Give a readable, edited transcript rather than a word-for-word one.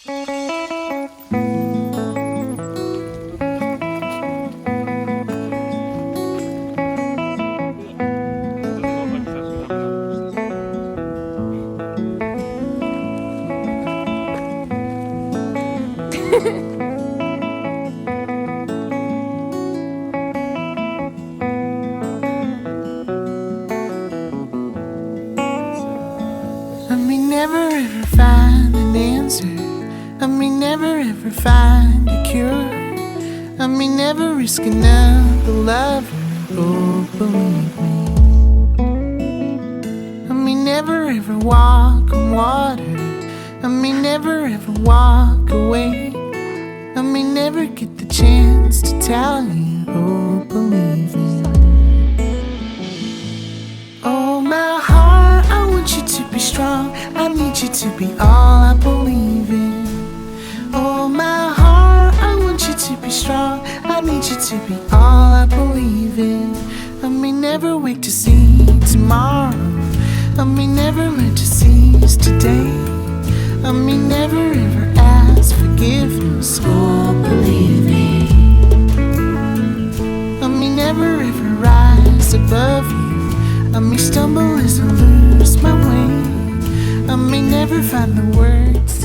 I may never ever find an answer. I may never ever find a cure. I may never risk another lover. Oh, believe me. I may never ever walk on water. I may never ever walk away. I may never get the chance to tell you. Oh, believe me. Oh, my heart, I want you to be strong. I need you to be all I believe in. Oh, my heart, I want you to be strong. I need you to be all I believe in. I may never wake to see tomorrow. I may never learn to seize today. I may never ever ask forgiveness. Oh, believe me. I may never ever rise above you. I may stumble as I lose my way. I may never find the words